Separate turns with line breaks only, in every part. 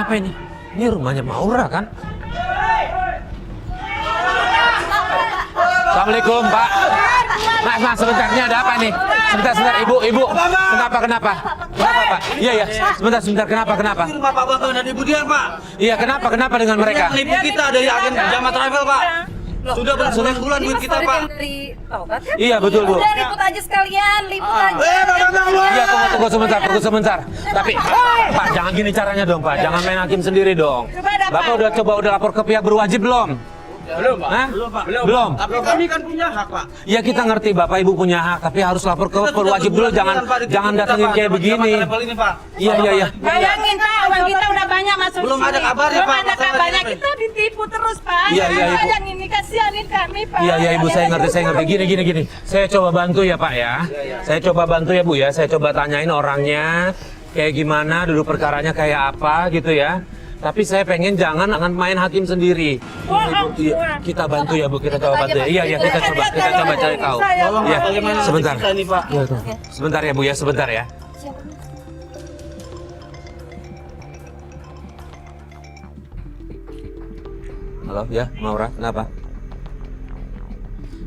apa ini? Ini rumahnya Maura kan? Assalamualaikum Pak. Mas, sebentar, ini ada apa nih? Sebentar, Ibu. Kenapa? Pak? Iya, sebentar, kenapa?
Rumah Pak Bambang dan Ibu Dian, Pak.
Iya, kenapa dengan mereka?
Yang nipu kita dari agen Jama Travel, Pak. Sudah berbulan-bulan duit kita, Pak.
Iya, betul, Bu.
Udah liput aja sekalian, liput aja.
Iya, tunggu sebentar. Tapi, Pak, jangan gini caranya dong, Pak. Jangan main hakim sendiri dong. Bapak udah lapor ke pihak berwajib belum?
Belum, Pak.
Hah?
Belum.
Belum.
Tapi kami kan punya hak, Pak.
Ya kita ngerti Bapak Ibu punya hak, tapi harus lapor ke berwajib dulu. Jangan datengin kayak begini. Iya.
Bayangin Pak, uang kita udah banyak masuk
Belum
sini.
ada kabarnya,
Belum
Pak,
ada
masalah
kabarnya,
ini.
kita ditipu terus Pak.
Iya, Ibu.
Bayangin ini, kasihanin kami Pak.
Iya Ibu, saya ngerti. Gini. Saya coba bantu ya Pak ya. Saya coba bantu ya Bu ya. Saya coba tanyain orangnya kayak gimana, dulu perkaranya kayak apa gitu ya. Tapi saya pengen jangan main hakim sendiri. Iya, kita bantu ya Bu, kita coba bantu ya. Iya, kita coba cari tahu. Iya, sebentar. Iya, sebentar ya Bu ya, sebentar ya. Halo, ya, Maura, kenapa?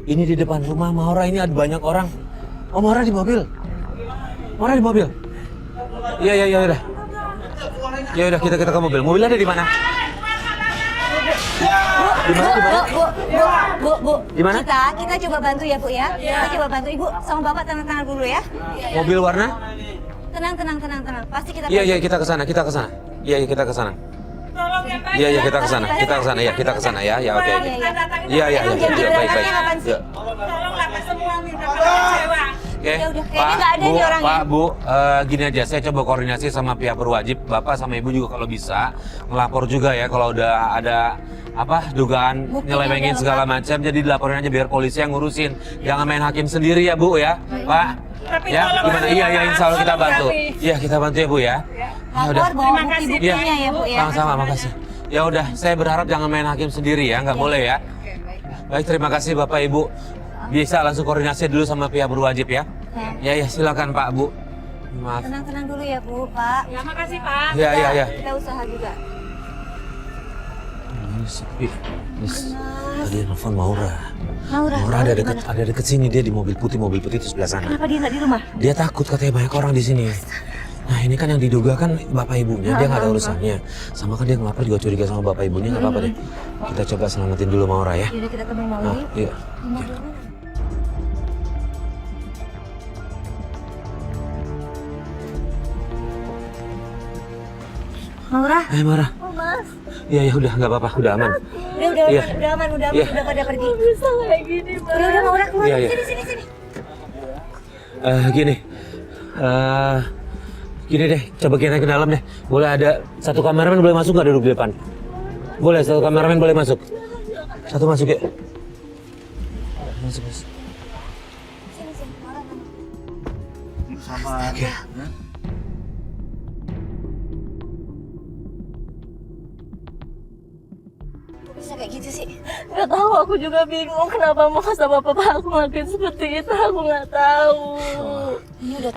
Ini di depan rumah Maura, ini ada banyak orang. Oh, Maura di mobil. Iya, udah. Ya udah kita ke mobil. Mobilnya ada di mana?
Bu.
Di mana?
Kita coba bantu ya Bu ya. Kita coba bantu Ibu sama Bapak tenang dulu ya.
Mobil warna?
Tenang. Pasti kita
Iya, kita ke sana. Iya, kita ke sana. Iya, kita ke sana. Kita ke sana ya. Ya, oke. Iya, baik. Ya.
Tolonglah Pak, semua minta kecewa.
Oke,
Ya udah, kayaknya nggak ada nih orangnya.
Pak, Bu, gini aja, saya coba koordinasi sama pihak berwajib, Bapak sama Ibu juga kalau bisa ngelapor juga ya kalau udah ada dugaan nyelewengin segala macam, jadi dilaporin aja biar polisi yang ngurusin, jangan main hakim sendiri ya Bu ya, Pak.
Tapi
Ya,
tolong
gimana?
kasih
Iya,
tahu
insya Allah kita bantu.
kami.
Iya, kita bantu ya Bu ya. Ya udah.
Terima kasih
Iya,
ya Bu ya.
sama-sama, makasih. Ya udah, saya berharap jangan main hakim sendiri ya, nggak boleh ya. Baik, terima kasih Bapak Ibu. Bisa langsung koordinasi dulu sama pihak berwajib ya. Ya, silakan Pak, Bu. Maaf.
Tenang dulu ya Bu, Pak. Ya makasih Pak.
Ya.
Kita usaha juga.
Ini sepi. Tadi nelfon Maura
Maura
ada deket sini, dia di mobil putih itu sebelah sana.
Kenapa dia nggak di rumah?
Dia takut katanya banyak orang di sini. Nah ini kan yang diduga kan bapak ibunya, dia nggak ada urusannya. Sama kan dia ngelapor juga curiga sama bapak ibunya, nggak apa-apa deh. Kita coba selamatin dulu Maura ya.
Yaudah kita temuin Maura yuk.
Iya.
Maura?
Maura.
Oh Mas.
Iya, udah nggak apa-apa, udah aman. Iya.
Udah aman,
Iya.
udah pada pergi. Bisa kayak gini Mas. Udah Maura keluar.
Iya.
Sini.
Gini deh, coba kita ke dalam deh. Boleh ada satu kameramen boleh masuk nggak duduk di depan? Boleh, satu kameramen boleh masuk. Satu masuk ya. Masuk. Oke.
Bisa kayak gitu sih.
Gak tahu, aku juga bingung kenapa mau sama papa aku ngelakuin seperti itu, aku nggak tahu.
Ini udah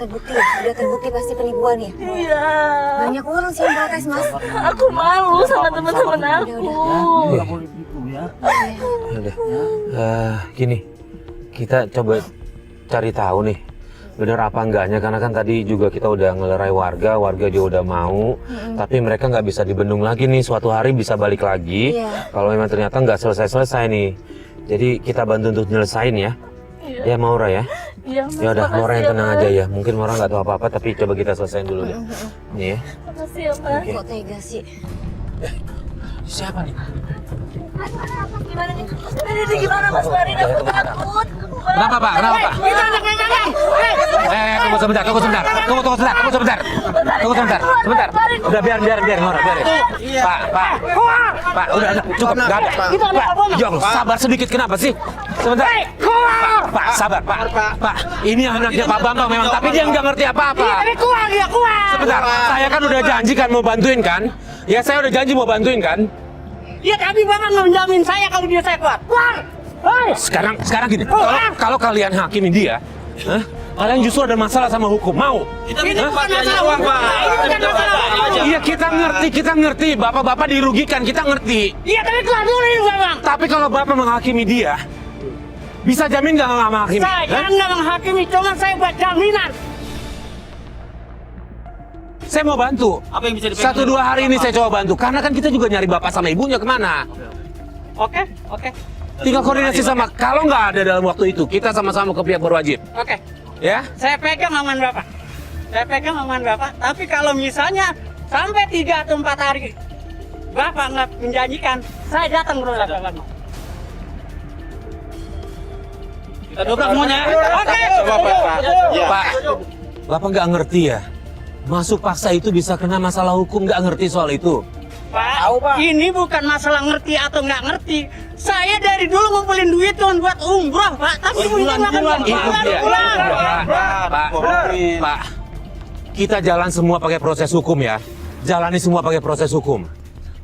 terbukti pasti penipuan ya.
Iya.
Banyak orang sih yang protes Mas.
Aku malu sama teman-teman aku.
Udah. Gini, kita coba cari tahu nih bener apa enggaknya, karena kan tadi juga kita udah ngelerai warga juga udah mau, tapi mereka nggak bisa dibendung lagi nih, suatu hari bisa balik lagi. Kalau memang ternyata nggak selesai nih, jadi kita bantu untuk nyelesain ya. Ya Maura ya.
Iya, Mas.
Ya udah, Maura yang tenang
Mas.
aja ya. Mungkin Maura nggak tahu apa-apa, tapi coba kita selesaiin dulu deh. Nih ya.
Makasih ya, Mas.
Kok tega sih?
Siapa nih?
Gimana nih? Ini gimana Mas Farid? Aku takut.
Kenapa Pak? Tunggu sebentar. Sebentar. Udah biar Maura, biarin. Pak, udah cukup, nggak ada. Pak, ya Allah, sabar sedikit, kenapa sih? Sebentar. Pak, sabar, Pak. Ini anaknya Pak Bambang memang, tapi dia nggak ngerti apa-apa. Sebentar, saya kan udah janji kan mau bantuin kan? Ya saya udah janji mau bantuin kan?
Ya tapi Bapak nggak menjamin saya kalau dia saya kuat. Keluar! Hei!
Sekarang gini, kalau kalian hakimin dia, Kalian justru ada masalah sama hukum, mau?
Kita minta masalah uang, Pak.
Iya kita ngerti. Bapak-bapak dirugikan, kita ngerti.
Iya, tapi keluar dulu ini, Bang.
Tapi kalau bapak menghakimi dia, bisa jamin nggak menghakimi?
Saya nggak menghakimi, cuma saya buat jaminan.
Saya mau bantu.
Apa yang bisa dipegang?
1-2 hari ini saya coba bantu. Karena kan kita juga nyari bapak sama ibunya kemana.
Oke.
Tinggal koordinasi sama. Kalau nggak ada dalam waktu itu, kita sama-sama ke pihak berwajib.
Oke.
Ya?
Saya pegang aman Bapak. Tapi kalau misalnya sampai 3 atau 4 hari Bapak nggak menjanjikan, saya datang ke rumah Bapak.
Kita dobrak semuanya.
Oke.
Pak, bapak nggak ngerti ya? Masuk paksa itu bisa kena masalah hukum, nggak ngerti soal itu.
Pak, ini bukan masalah ngerti atau nggak ngerti. Saya dari dulu ngumpulin duit cuma buat umroh, Pak. Tapi
bulan.
Itu dia. Pak, kita jalan semua pakai proses hukum ya. Jalani semua pakai proses hukum.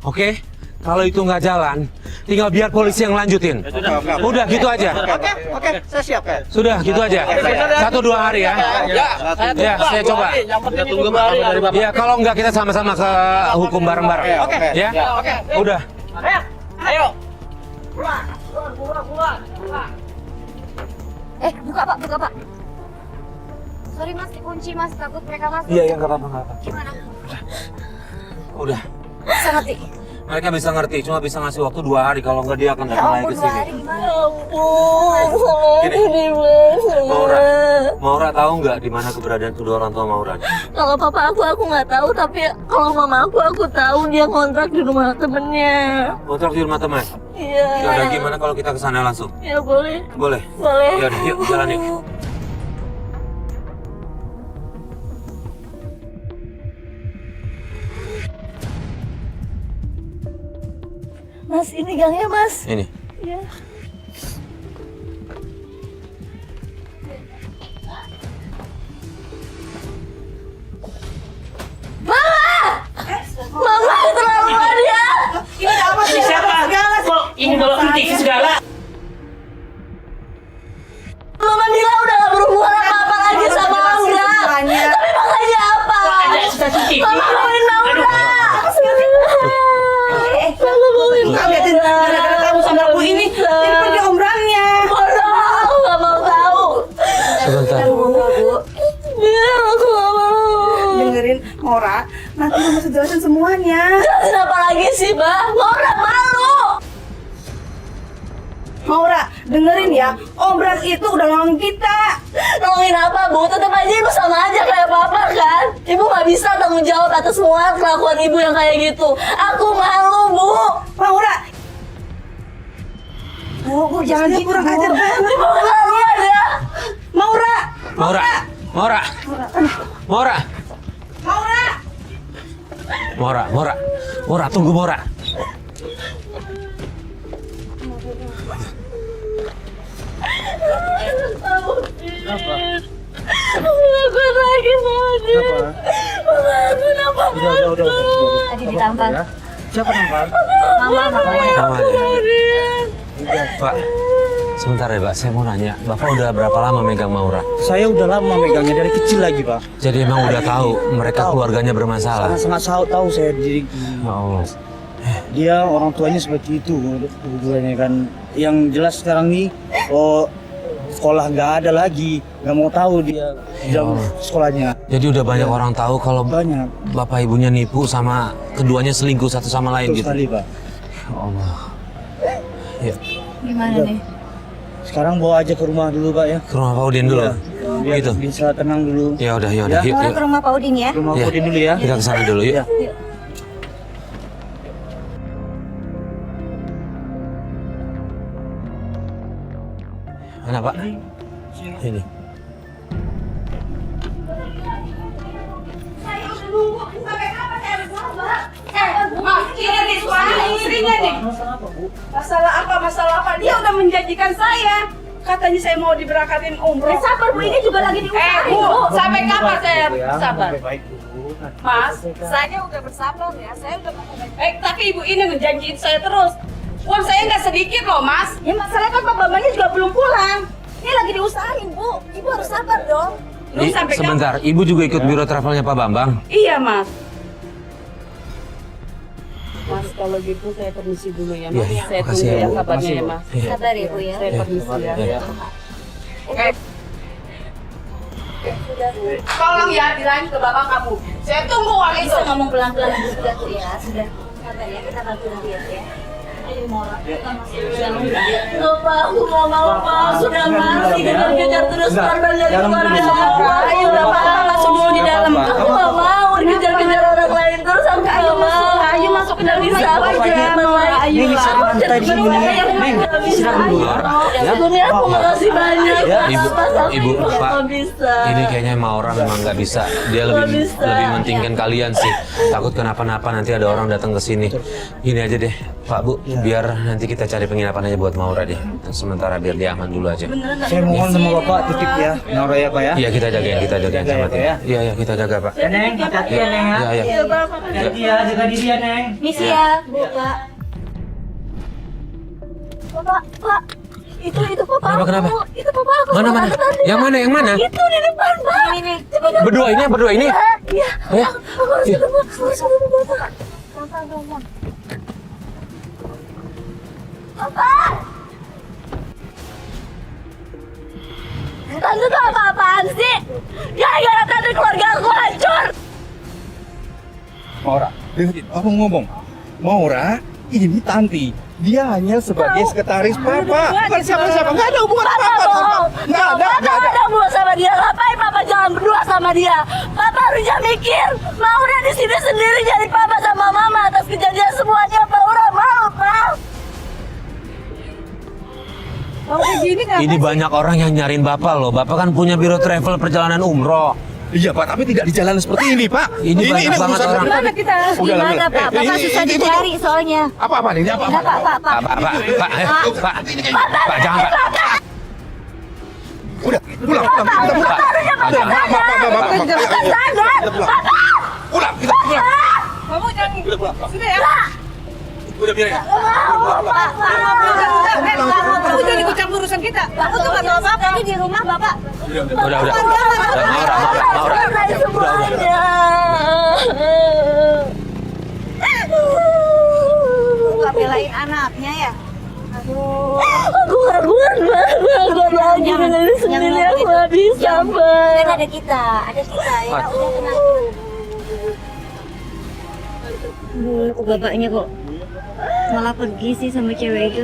Oke? Kalau itu nggak jalan, tinggal biar polisi yang lanjutin. Udah gitu aja.
Oke, saya siap.
Sudah gitu aja. 1-2 hari ya. Ya, saya coba.
Kita tunggu baru dari Bapak.
Ya, kalau nggak kita sama-sama ke hukum bareng-bareng. Ya? Udah.
Ayo.
Buka Pak. Sorry Mas, dikunci Mas, takut mereka masuk.
Iya, nggak apa-apa.
Gimana?
Udah.
Bisa ngerti?
Mereka bisa ngerti, cuma bisa ngasih waktu 2 hari. Kalau nggak dia akan
Ya
datang lagi
ampun,
ke
2
sini.
hari gimana?
Maura tahu nggak di mana keberadaan kedua orang tua Maura?
Kalau papa aku nggak tahu, tapi kalau mama aku tahu dia kontrak di rumah temennya.
Kontrak di rumah teman.
Iya.
Ya udah, gimana kalau kita ke sana langsung?
Ya boleh.
Boleh.
Boleh.
Ya udah, yuk jalan yuk.
Mas, ini gangnya Mas.
Ini.
Iya. Mama keterlaluan ya.
Ini apa sih? Siapa? Kok ini bawa kritik segala?
Mama bilang udah gak berhubungan apa-apa lagi sama Maura. Tapi makanya apa?
Ada CCTV.
Mama mauin Maura. Mama mauin Maura.
Gara-gara kamu sama aku ini pergi ombrangnya.
Aku gak mau tahu.
Sebentar.
Iya, aku gak mau.
Dengerin Maura, nanti mama bisa jelasin semuanya.
Jelasin apa lagi sih, Mbak? Maura malu.
Maura, dengerin ya, Om Bram itu udah nolongin kita.
Nolongin apa, Bu? Tetap aja ibu sama aja kayak papa kan? Ibu nggak bisa tanggung jawab atas semua kelakuan ibu yang kayak gitu. Aku malu, Bu.
Maura, Bu, jangan gitu, kurang ajar banget.
Ibu keterlaluan ya.
Maura,
Maura.
Maura,
Tunggu Maura.
Aku lagi mau kenapa?
Tadi ditampar.
Siapa nampar?
Mama.
Pak, sebentar ya Pak, saya mau nanya. Bapak udah berapa lama megang Maura?
Saya udah lama megangnya dari kecil lagi, Pak.
Jadi emang udah tahu mereka keluarganya bermasalah?
Sangat tahu saya diri.
Ya Allah.
Dia orang tuanya seperti itu, keduanya kan. Yang jelas sekarang nih, sekolah nggak ada lagi, nggak mau tahu dia jam sekolahnya.
Jadi udah banyak orang tahu kalau
Banyak.
bapak ibunya nipu sama keduanya selingkuh satu sama lain
Betul
gitu.
sekali, Pak.
Ya Allah. Ya,
Gimana nih?
Sekarang bawa aja ke rumah dulu, Pak ya.
ke rumah Pak Udin dulu.
Iya. Biar
Gitu.
bisa tenang dulu.
Ya udah, yuk.
Maura ke rumah Pak Udin ya.
Ke rumah
Iya.
Udin dulu ya.
Kita ke sana dulu yuk.
Iya.
Mana Pak? Ini.
masalah apa? Dia udah menjanjikan saya. Katanya saya mau diberangkatin umroh.
Sabar Bu, ini juga lagi diusahain
Bu,
Bu.
sampai kapan saya sabar?
Baik, Bu.
Mas, saya udah bersabar ya. Saya udah mau baik. Tapi ibu ini ngejanjiin saya terus. Uang saya nggak sedikit loh, Mas.
Ya masalahnya kan Pak Bambangnya juga belum pulang.
Ini lagi diusahain, Bu. Ibu harus sabar dong. Lu sampai
Sebentar, Ibu juga ikut biro travelnya Pak Bambang?
Iya, Mas. Mas, kalau gitu saya permisi dulu ya, Mas.
Iya,
Saya
makasih
tunggu
ya,
ya
Bu.
kabarnya
Makasih,
ya,
Bu.
Mas.
Iya.
Sabar ya Bu ya.
Saya permisi ya.
Iya.
Tolong ya bilangin ke bapak kamu. Saya tunggu uang itu.
Bisa ngomong pelan-pelan sudah Bu ya. Sudah. Sabar ya, kita bantu nanti ya Bu ya. Ayo Mora, kita masuk dalam ya.
Pak, aku nggak mau, Pak. Sudah Mas, dikejar-kejar terus korban dari luar Pak. Ayo Pak, masuk dulu di dalam. Aku nggak mau dikejar-kejar orang lain terus. Aku nggak mau.
Ayo masuk ke dalam.
Bisa aja, Ayo
Neng, istirahat tadi sini, Neng. Istirahat dulu.
Sebelumnya aku makasih banyak.
Ibu,
Pas aku
Ibu,
nggak
Pak,
bisa.
ini kayaknya Maura memang nggak bisa. Dia lebih
bisa.
lebih mentingkan kalian sih. Takut kenapa-napa nanti ada orang datang ke sini. Gini aja deh, Pak Bu, biar nanti kita cari penginapan aja buat Maura deh. Sementara biar dia aman dulu aja.
Saya mohon sama Bapak titip ya, Naura ya Pak ya.
Iya kita jagain
Jaga
sama
ya,
dia.
Pak ya.
Iya iya kita jaga Pak.
Neng, hati-hati ya Neng ya.
Iya iya.
Hati-hati ya, jaga diri ya Neng.
Misi ya, Bu, Pak. Pak. Itu Papa.
Kenapa, kenapa?
aku. Itu Papa aku.
Mana mana? Yang mana yang mana?
Itu di depan, Pak. Ini.
Berdua ini berdua ini.
Iya.
Ya.
Aku harus ketemu. Harus ketemu Bapak. Gampang. Papa.
Tante tuh apa-apaan sih? Gara-gara tante keluarga aku hancur.
Maura, dengerin aku ngomong. Maura, ini Tanti. Dia hanya sebagai sekretaris Papa. Bukan siapa-siapa. Nggak ada hubungan
Papa
apa-apa sama
bohong.
Nggak ada,
Papa
nggak ada.
ada hubungan sama dia. Ngapain Papa jangan berdua sama dia? Papa harusnya mikir. Maura di sini sendiri jadi Papa sama Mama atas kejadian semuanya. Maura mau, Pak.
Ini banyak orang yang nyariin Bapak loh. Bapak kan punya biro travel perjalanan umroh.
Iya Pak, tapi tidak di jalan seperti ini Pak.
Ini banyak banget
urusan-
orang.
Gimana kita harus
Udah lah,
gimana,
udah.
Pak? Bapak
Ini-
susah
ini-
dicari soalnya.
Apa-apa nih? Apa-apa?
Enggak, Pak.
Pak jangan Pak.
Udah, pulang. Kita pulang.
Pak jangan.
Pulang, kita pulang.
Kamu jangan. Sudah ya.
Udah biarin.
Kamu jangan ikut campur urusan kita. Aku tuh nggak tahu apa-apa.
Tadi di rumah Bapak.
Udah. Maura.
Semuanya.
Nggak belain anaknya ya?
Aku gak kuat lagi dengan ini sendiri. Aku gak bisa, Mbak.
Kan ada kita ya. Udah tenang. Kok bapaknya kok malah pergi sih sama cewek itu?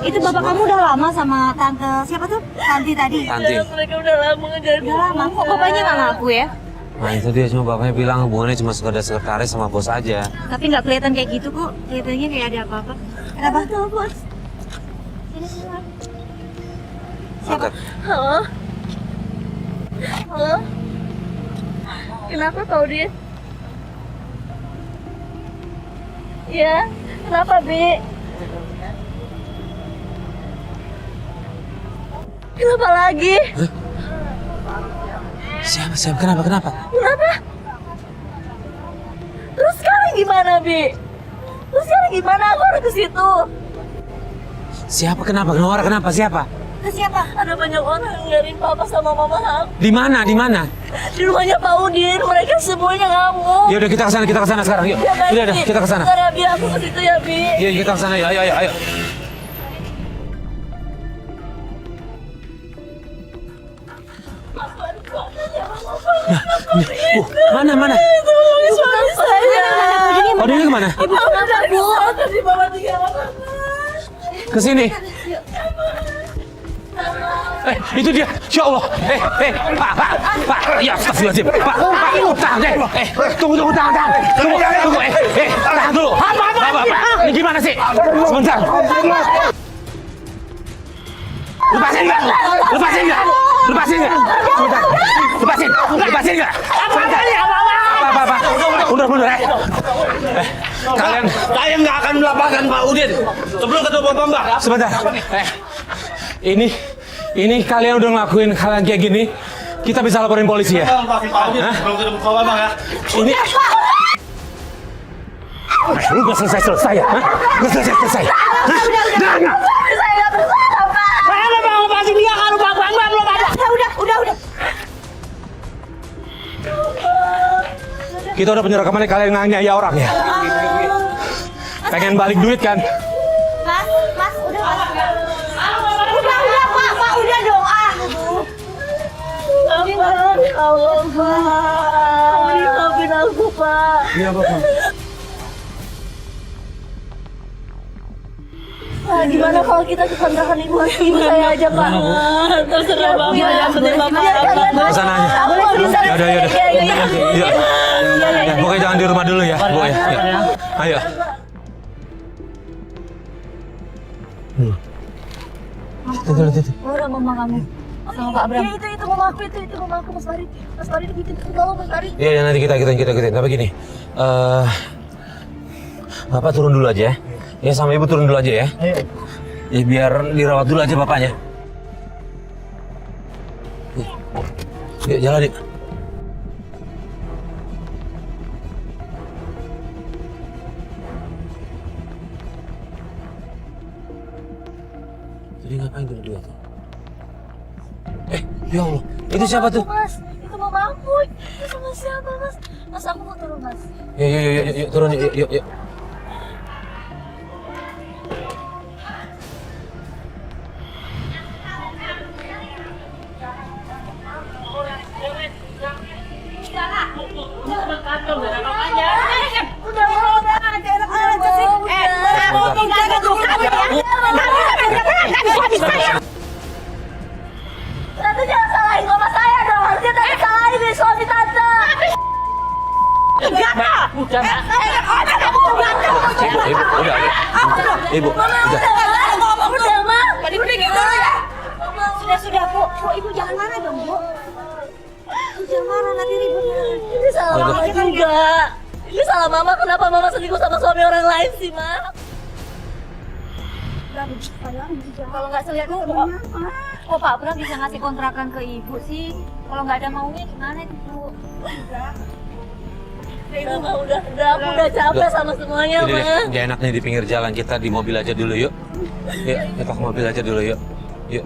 Itu bapak kamu udah lama sama tante siapa tuh? Tanti tadi.
Tanti.
Mereka udah lama ngejar
Udah lama. Kok bapaknya nggak ngaku ya?
Nah itu dia cuma bapaknya bilang hubungannya cuma sekedar sekretaris sama bos aja.
Tapi nggak kelihatan kayak gitu kok. Kelihatannya kayak ada apa-apa. Kenapa?
Bos.
Angkat.
Halo? Halo? Kenapa kau dia? Ya, kenapa Bi? Kenapa lagi?
Siapa? Kenapa?
Kenapa? Terus sekarang gimana Bi? Terus sekarang gimana? Aku harus ke situ.
Siapa? Kenapa? Naura kenapa? Siapa?
Itu siapa?
Ada banyak orang yang nyariin Papa sama Mama aku.
Di mana?
Di rumahnya Pak Udin, mereka semuanya ngamuk.
Ya udah kita ke sana sekarang yuk.
Ya, baik,
Udah
Bi.
kita ke sana.
Bentar ya, Bi, aku ke situ ya, Bi.
Iya kita ke sana ya. Ayo. Mana?
Tolongin suami saya.
Oh dia kemana?
Ibu kenapa, Bu? Tadi Mama tinggal.
Ke sini. Itu dia. Ya Allah. Pak. Ya astagfirullahaladzim. Pak. Tahan deh. Tunggu. Tahan. Tunggu. Tahan dulu. Pak. Ini gimana sih? Sebentar. Lepasin nggak? Sebentar. Lepasin nggak? Apa? Udah. Kalian
Saya nggak akan melaporkan Pak Udin sebelum ketemu Pak Bambang.
sebentar. Ini kalian udah ngelakuin hal yang kayak gini, kita bisa laporin polisi ya.
Pak Udin sebelum ketemu Pak Bambang ya.
Ini lu gak selesai ya? Gak selesai.
Saya nggak bersalah, Pak.
Saya mau pasti
Kita udah punya rekamannya, kalian nganiaya orang ya. Pengen balik duit kan?
Mas, udah Pak, Pak, udah dong ah.
Allah, Pak. Maafin aku, Pak.
Iya Bapak.
Gimana kalau kita ke kontrakan ibu saya aja, Pak? Terserah Bapak, yang penting Bapak
Ke sana aja. Yaudah. Iya. Ya, pokoknya jangan di rumah dulu ya, Bu ya. Ya. Ayo. Itu.
Udah mama kamu sama Pak Abram.
Itu mama aku, itu mama aku, Mas Farid. Mas Farid bikin tolong, Mas Farid.
Iya, nanti kita. Tapi gini, Bapak turun dulu aja ya. Ya sama Ibu turun dulu aja ya.
Ayo.
Ya biar dirawat dulu aja bapaknya. Yuk, jalan yuk. Jadi ngapain tuh dia tuh? Ya Allah, itu siapa tuh?
Mas, itu mama aku. Itu sama siapa, Mas? Mas, aku mau turun, Mas.
Yuk, turun yuk.
Tante jangan salahin mama saya dong. Harusnya tante salahin nih suami tante.
Ibu, udah.
Udah, Ma.
Sudah, Bu. Bu, Ibu jangan marah dong, Bu. Jangan marah, nanti ribut.
Ini salah mama juga. Ini salah mama. Kenapa mama selingkuh sama suami orang lain sih, Ma?
Kalau nggak selingkuh, kok Pak Abram bisa ngasih kontrakan ke Ibu sih? Kalau nggak ada maunya gimana itu, Bu?
Udah, Ma. Udah. Aku udah capek sama semuanya,
Jadi
Ma.
gak enaknya di pinggir jalan, kita di mobil aja dulu yuk. Yuk, kita ke mobil aja dulu yuk. Yuk.